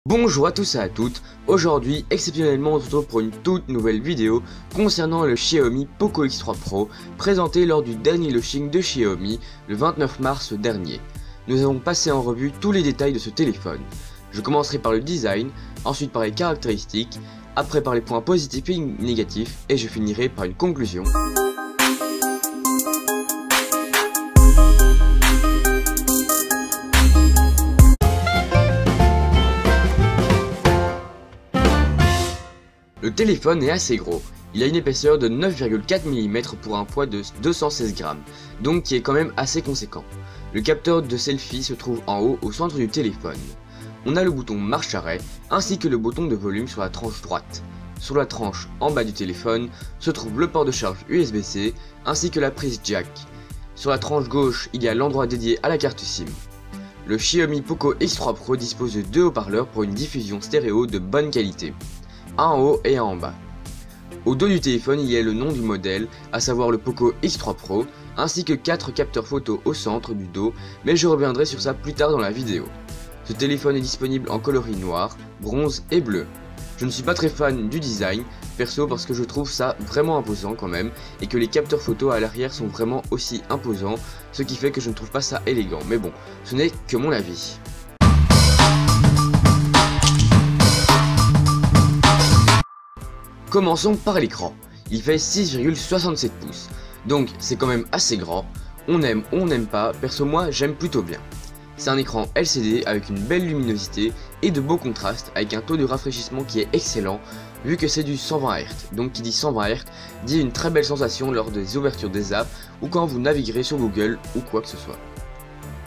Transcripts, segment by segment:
Bonjour à tous et à toutes, aujourd'hui exceptionnellement on se retrouve pour une toute nouvelle vidéo concernant le Xiaomi Poco X3 Pro présenté lors du dernier launching de Xiaomi le 29 mars dernier. Nous allons passer en revue tous les détails de ce téléphone. Je commencerai par le design, ensuite par les caractéristiques, après par les points positifs et négatifs et je finirai par une conclusion. Le téléphone est assez gros, il a une épaisseur de 9,4 mm pour un poids de 216 grammes, donc qui est quand même assez conséquent. Le capteur de selfie se trouve en haut au centre du téléphone. On a le bouton marche-arrêt ainsi que le bouton de volume sur la tranche droite. Sur la tranche en bas du téléphone se trouve le port de charge USB-C ainsi que la prise jack. Sur la tranche gauche il y a l'endroit dédié à la carte SIM. Le Xiaomi Poco X3 Pro dispose de deux haut-parleurs pour une diffusion stéréo de bonne qualité. Un en haut et un en bas. Au dos du téléphone il y a le nom du modèle, à savoir le Poco X3 Pro, ainsi que 4 capteurs photo au centre du dos, mais je reviendrai sur ça plus tard dans la vidéo. Ce téléphone est disponible en coloris noir, bronze et bleu. Je ne suis pas très fan du design, perso parce que je trouve ça vraiment imposant quand même, et que les capteurs photo à l'arrière sont vraiment aussi imposants, ce qui fait que je ne trouve pas ça élégant, mais bon, ce n'est que mon avis. Commençons par l'écran, il fait 6,67 pouces, donc c'est quand même assez grand, on aime ou on n'aime pas, perso moi j'aime plutôt bien. C'est un écran LCD avec une belle luminosité et de beaux contrastes avec un taux de rafraîchissement qui est excellent vu que c'est du 120 Hz, donc qui dit 120 Hz dit une très belle sensation lors des ouvertures des apps ou quand vous naviguerez sur Google ou quoi que ce soit.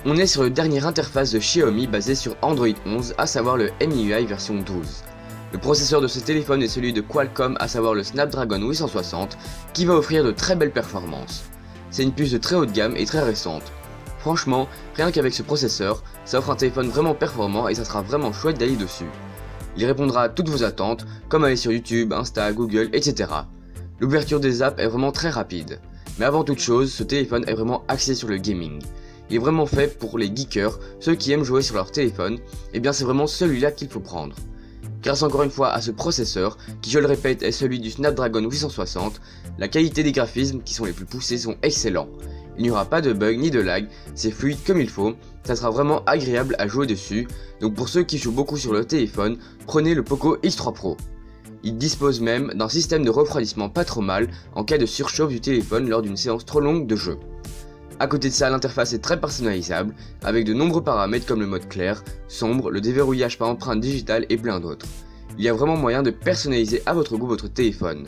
On est sur le dernier interface de Xiaomi basé sur Android 11, à savoir le MIUI version 12. Le processeur de ce téléphone est celui de Qualcomm, à savoir le Snapdragon 860, qui va offrir de très belles performances. C'est une puce de très haut de gamme et très récente. Franchement, rien qu'avec ce processeur, ça offre un téléphone vraiment performant et ça sera vraiment chouette d'aller dessus. Il répondra à toutes vos attentes, comme aller sur YouTube, Insta, Google, etc. L'ouverture des apps est vraiment très rapide. Mais avant toute chose, ce téléphone est vraiment axé sur le gaming. Il est vraiment fait pour les geekers, ceux qui aiment jouer sur leur téléphone, et bien c'est vraiment celui-là qu'il faut prendre. Grâce encore une fois à ce processeur, qui je le répète est celui du Snapdragon 860, la qualité des graphismes qui sont les plus poussés sont excellents. Il n'y aura pas de bug ni de lag, c'est fluide comme il faut, ça sera vraiment agréable à jouer dessus, donc pour ceux qui jouent beaucoup sur le téléphone, prenez le Poco X3 Pro. Il dispose même d'un système de refroidissement pas trop mal en cas de surchauffe du téléphone lors d'une séance trop longue de jeu. A côté de ça, l'interface est très personnalisable, avec de nombreux paramètres comme le mode clair, sombre, le déverrouillage par empreinte digitale et plein d'autres. Il y a vraiment moyen de personnaliser à votre goût votre téléphone.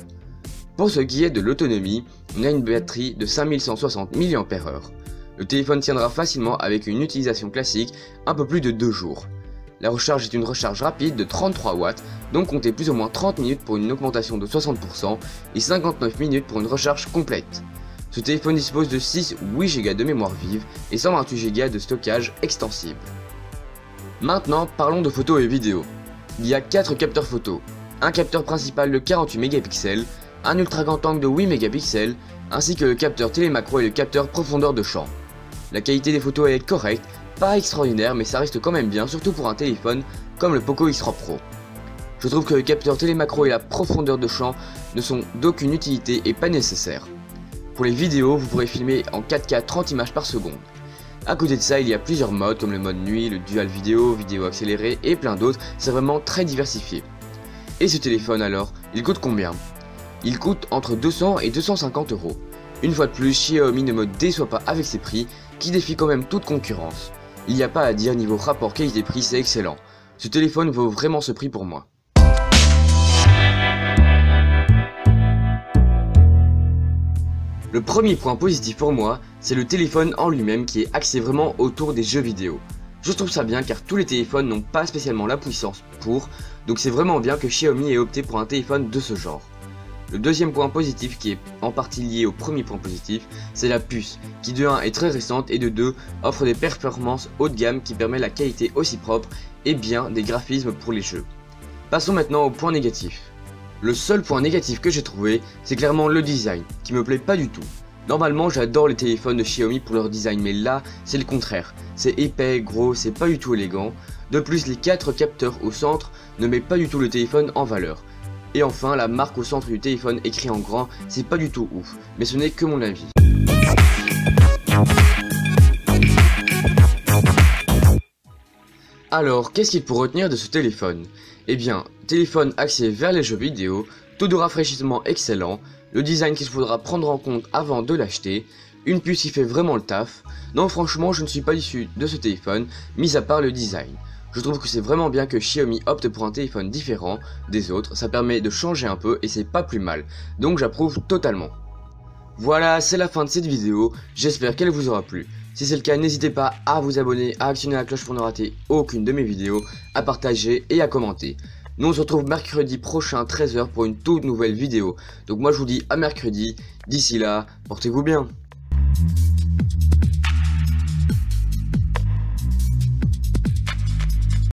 Pour ce qui est de l'autonomie, on a une batterie de 5160 mAh. Le téléphone tiendra facilement avec une utilisation classique un peu plus de 2 jours. La recharge est une recharge rapide de 33 watts, donc comptez plus ou moins 30 minutes pour une augmentation de 60% et 59 minutes pour une recharge complète. Ce téléphone dispose de 6 ou 8 Go de mémoire vive et 128 Go de stockage extensible. Maintenant parlons de photos et vidéos. Il y a 4 capteurs photo, un capteur principal de 48 mégapixels, un ultra grand angle de 8 mégapixels, ainsi que le capteur télémacro et le capteur profondeur de champ. La qualité des photos est correcte, pas extraordinaire mais ça reste quand même bien, surtout pour un téléphone comme le Poco X3 Pro. Je trouve que le capteur télémacro et la profondeur de champ ne sont d'aucune utilité et pas nécessaires. Pour les vidéos, vous pourrez filmer en 4K 30 images par seconde. A côté de ça, il y a plusieurs modes comme le mode nuit, le dual vidéo, vidéo accélérée et plein d'autres, c'est vraiment très diversifié. Et ce téléphone alors, il coûte combien? Il coûte entre 200 et 250 euros. Une fois de plus, Xiaomi ne me déçoit pas avec ses prix, qui défient quand même toute concurrence. Il n'y a pas à dire, niveau rapport qualité-prix, c'est excellent. Ce téléphone vaut vraiment ce prix pour moi. Le premier point positif pour moi, c'est le téléphone en lui-même qui est axé vraiment autour des jeux vidéo. Je trouve ça bien car tous les téléphones n'ont pas spécialement la puissance pour, donc c'est vraiment bien que Xiaomi ait opté pour un téléphone de ce genre. Le deuxième point positif qui est en partie lié au premier point positif, c'est la puce, qui de 1 est très récente et de 2 offre des performances haut de gamme qui permet la qualité aussi propre et bien des graphismes pour les jeux. Passons maintenant au point négatif. Le seul point négatif que j'ai trouvé, c'est clairement le design, qui me plaît pas du tout. Normalement j'adore les téléphones de Xiaomi pour leur design, mais là c'est le contraire. C'est épais, gros, c'est pas du tout élégant. De plus, les 4 capteurs au centre ne mettent pas du tout le téléphone en valeur. Et enfin, la marque au centre du téléphone écrit en grand, c'est pas du tout ouf, mais ce n'est que mon avis. Alors, qu'est-ce qu'il faut retenir de ce téléphone? Eh bien, téléphone axé vers les jeux vidéo, taux de rafraîchissement excellent, le design qu'il faudra prendre en compte avant de l'acheter, une puce qui fait vraiment le taf. Non, franchement, je ne suis pas déçu de ce téléphone, mis à part le design. Je trouve que c'est vraiment bien que Xiaomi opte pour un téléphone différent des autres, ça permet de changer un peu et c'est pas plus mal, donc j'approuve totalement. Voilà, c'est la fin de cette vidéo, j'espère qu'elle vous aura plu. Si c'est le cas, n'hésitez pas à vous abonner, à actionner la cloche pour ne rater aucune de mes vidéos, à partager et à commenter. Nous on se retrouve mercredi prochain 13 h pour une toute nouvelle vidéo. Donc moi je vous dis à mercredi, d'ici là, portez-vous bien.